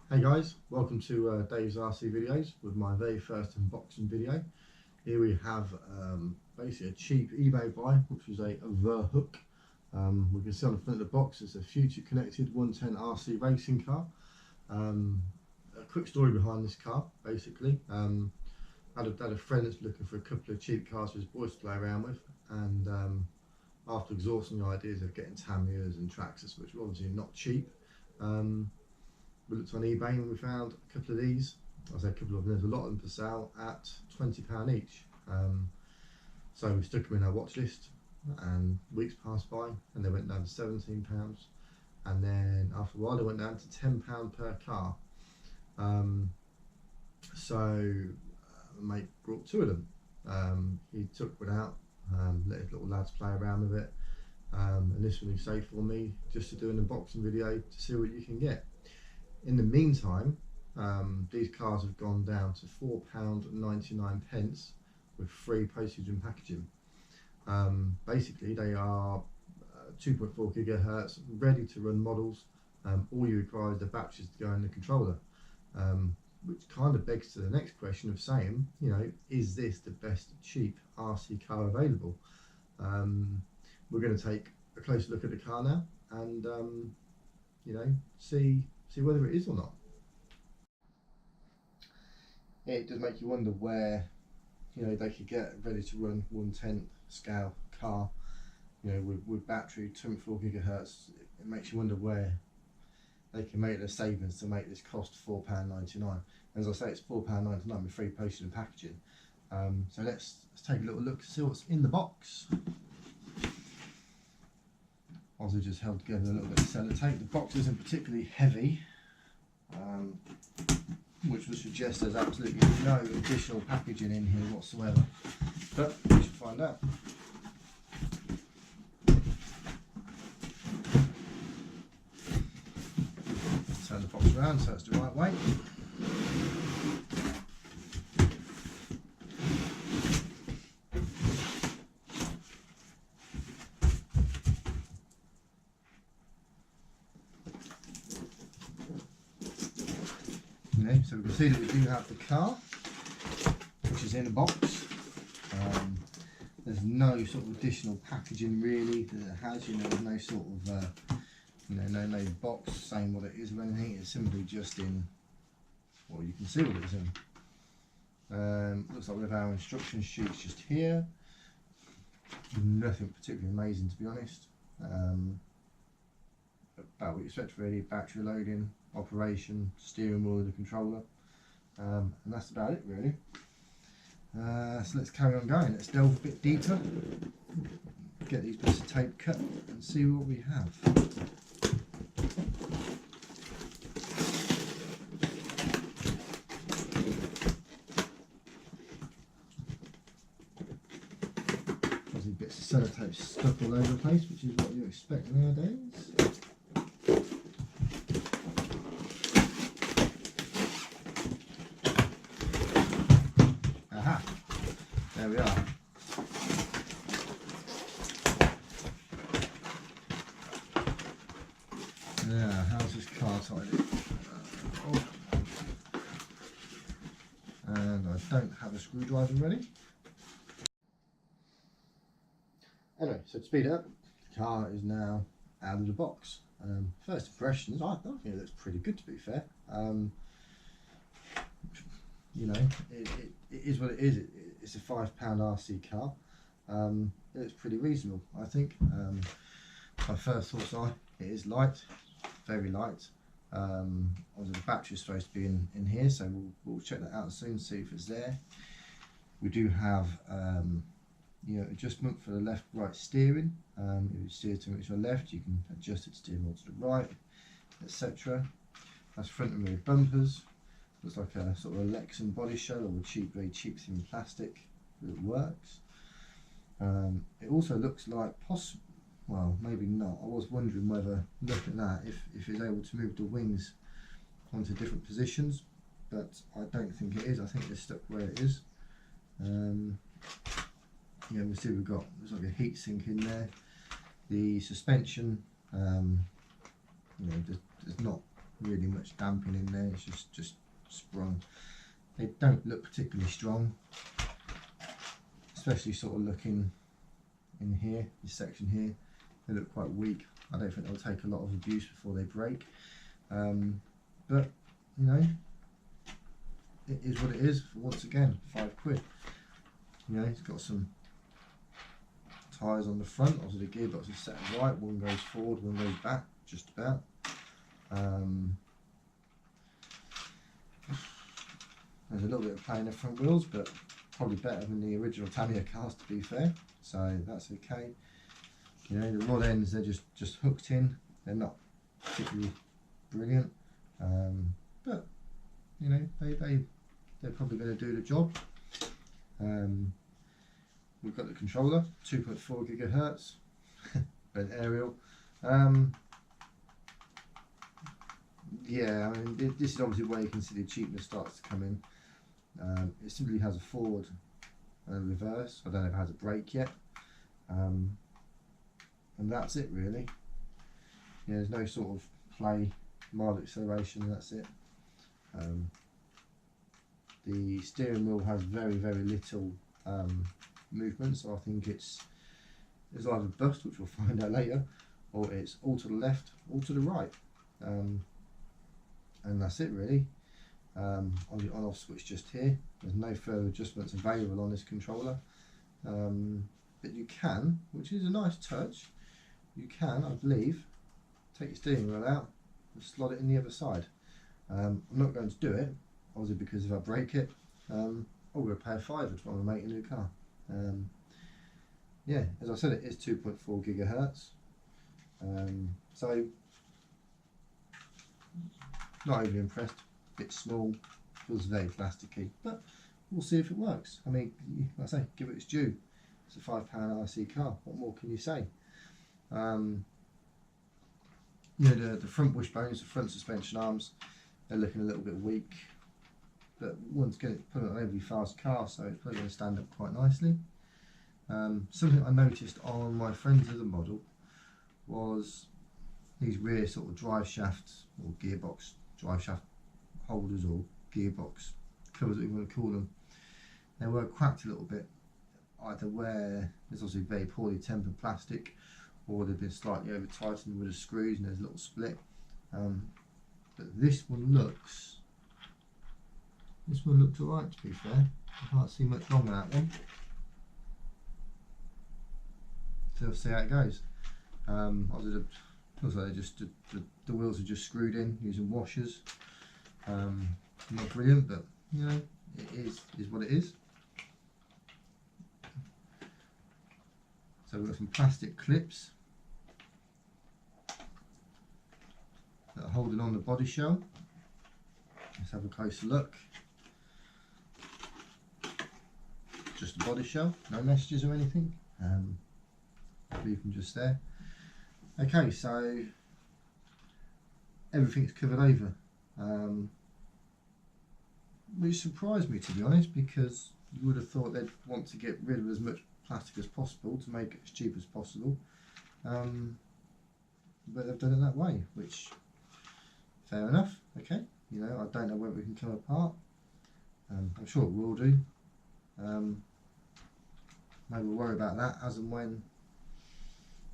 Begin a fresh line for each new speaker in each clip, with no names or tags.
Hey guys, welcome to Dave's RC videos with my very first unboxing video. Here we have basically a cheap eBay buy, which was a Virhuck. We can see on the front of the box it's a future connected 110 RC racing car. A quick story behind this car, basically. Had a friend that's looking for a couple of cheap cars for his boys to play around with, and after exhausting the ideas of getting Tamias and Traxxas, which were obviously not cheap, we looked on eBay and we found a couple of these. I say a couple of them, there's a lot of them for sale at £20 each. So we stuck them in our watch list, and weeks passed by and they went down to £17, and then after a while they went down to £10 per car. Mate brought two of them. He took one out, let his little lads play around with it, and this one he saved for me just to do an unboxing video to see what you can get. In the meantime, these cars have gone down to £4.99 with free postage and packaging. Basically, they are 2.4 gigahertz, ready to run models. All you require is the batteries to go in the controller, which kind of begs to the next question of saying, you know, is this the best cheap RC car available? We're going to take a closer look at the car now and, you know, see whether it is or not. It does make you wonder where, you know, they could get ready to run 1/10 scale car, you know, with battery 2.4 gigahertz. It makes you wonder where they can make their savings to make this cost £4.99. As I say, it's £4.99 with free postage and packaging. So let's take a little look to see what's in the box. Also just held together a little bit of sellotape. The box isn't particularly heavy, which would suggest there's absolutely no additional packaging in here whatsoever, but we should find out. Turn the box around so it's the right way. So we can see that we do have the car, which is in a box. There's no sort of additional packaging really that it has. You know, there's no sort of you know, no box saying what it is or anything. It's simply just in. Well, you can see what it's in. Looks like we have our instruction sheets just here. Nothing particularly amazing, to be honest. About what you expect really: battery loading, operation, steering wheel of the controller, and that's about it really. So let's carry on going. Let's delve a bit deeper, get these bits of tape cut and see what we have. Obviously bits of sellotape stuck all over the place, which is what you expect nowadays. There we are. Yeah, how's this car tidy? And I don't have a screwdriver ready. Anyway, so to speed it up, the car is now out of the box. First impressions, I think it looks pretty good, to be fair. You know, it is what it is. It's a £5 RC car. It looks pretty reasonable, I think. My first thoughts are it is light, very light. Obviously the battery is supposed to be in here, so we'll check that out soon, see if it's there. We do have you know, adjustment for the left-right steering. If you steer too much to the left, you can adjust it to steer more to the right, etc. That's front and rear bumpers. Looks like a sort of a Lexan body shell, or very cheap thin plastic, but it works. It also looks like well, maybe not. I was wondering whether, look at that, if it's able to move the wings onto different positions, but I don't think it is. I think they're stuck where it is. Yeah, we'll see. We've got, there's like a heat sink in there. The suspension, you know, there's not really much damping in there. It's just sprung. They don't look particularly strong, especially sort of looking in here, this section here. They look quite weak. I don't think they'll take a lot of abuse before they break. But you know, it is what it is. Once again, £5. You know, it's got some tyres on the front. Obviously the gearbox is set right. One goes forward, one goes back, just about. There's a little bit of play in the front wheels, but probably better than the original Tamiya cars, to be fair. So that's okay. You know, the rod ends, they're just hooked in. They're not particularly brilliant, but you know, they're probably going to do the job. We've got the controller, 2.4 gigahertz, an aerial. Yeah, I mean, this is obviously where you can see the cheapness starts to come in. It simply has a forward and a reverse. I don't know if it has a brake yet. And that's it really. Yeah, there's no sort of play, mild acceleration, that's it. The steering wheel has very little movement, so I think it's either bust, which we'll find out later, or it's all to the left, all to the right. And that's it really. On the on-off switch just here. There's no further adjustments available on this controller, but you can, which is a nice touch, you can, I believe, take your steering wheel out and slot it in the other side. I'm not going to do it, obviously, because if I break it, I'm going to pay a fiver to want to make a new car. Yeah, as I said, it is 2.4 gigahertz, so not overly impressed. Bit small, feels very plasticky, but we'll see if it works. I mean, like I say, give it its due. It's a £5 RC car. What more can you say? You know, the front wishbones, the front suspension arms, they're looking a little bit weak, but one's going to put it on an overly fast car, so it's probably going to stand up quite nicely. Something I noticed on my friend's other model was these rear sort of drive shafts or gearbox drive shaft holders or gearbox covers, what you want to call them. They were cracked a little bit, either where there's obviously very poorly tempered plastic, or they've been slightly over tightened with the screws and there's a little split. But this one looked alright, to be fair. I can't see much wrong with that one. So we'll see how it goes. Obviously looks like the wheels are just screwed in using washers. Not brilliant, but you know, it is what it is. So we've got some plastic clips that are holding on the body shell. Let's have a closer look. Just the body shell, no messages or anything. Leave them just there. Okay, so everything's covered over, which surprised me, to be honest, because you would have thought they'd want to get rid of as much plastic as possible to make it as cheap as possible, but they've done it that way, which, fair enough. Okay, you know, I don't know whether it can come apart. I'm sure it will do. Maybe we'll worry about that as and when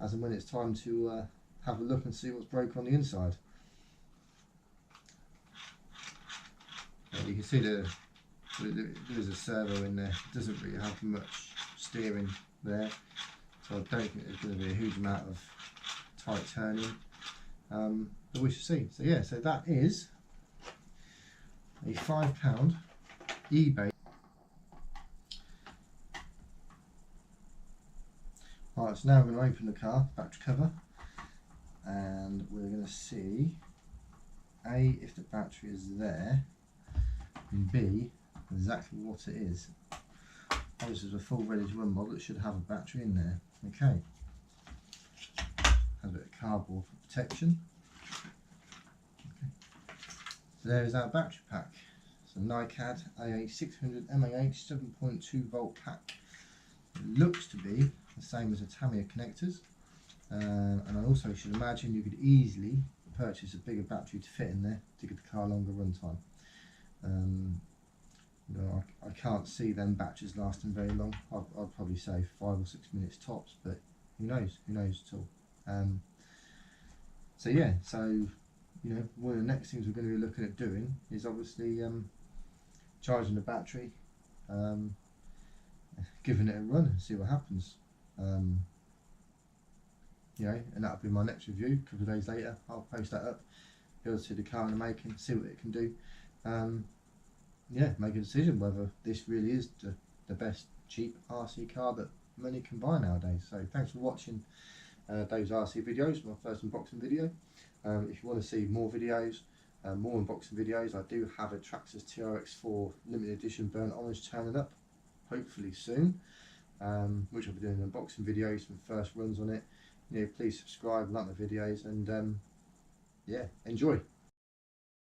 it's time to have a look and see what's broke on the inside. You can see there's a servo in there. It doesn't really have much steering there, so I don't think there's going to be a huge amount of tight turning, but we shall see. So yeah, so that is a £5 eBay. Right, so now we're going to open the car, battery cover, and we're going to see A, if the battery is there, and B, exactly what it is. This is a full ready to run model. It should have a battery in there. Okay. Has a bit of cardboard for protection. Okay. So there is our battery pack. It's a NiCad AA600 mAh 7.2 volt pack. It looks to be the same as the Tamiya connectors, and I also should imagine you could easily purchase a bigger battery to fit in there to give the car longer run time. You know, I can't see them batteries lasting very long. I'd probably say 5 or 6 minutes tops, but who knows at all. So yeah, so you know, one of the next things we're going to be looking at doing is obviously charging the battery, giving it a run and see what happens. You know, and that'll be my next review. A couple of days later, I'll post that up, be able to see the car in the making, see what it can do. Yeah, make a decision whether this really is the best cheap RC car that many can buy nowadays. So thanks for watching Dave's RC videos, my first unboxing video. If you want to see more videos, more unboxing videos, I do have a Traxxas TRX4 limited edition burnt orange turning up, hopefully soon, which I'll be doing unboxing videos from first runs on it. You know, please subscribe, like my videos, and yeah, enjoy.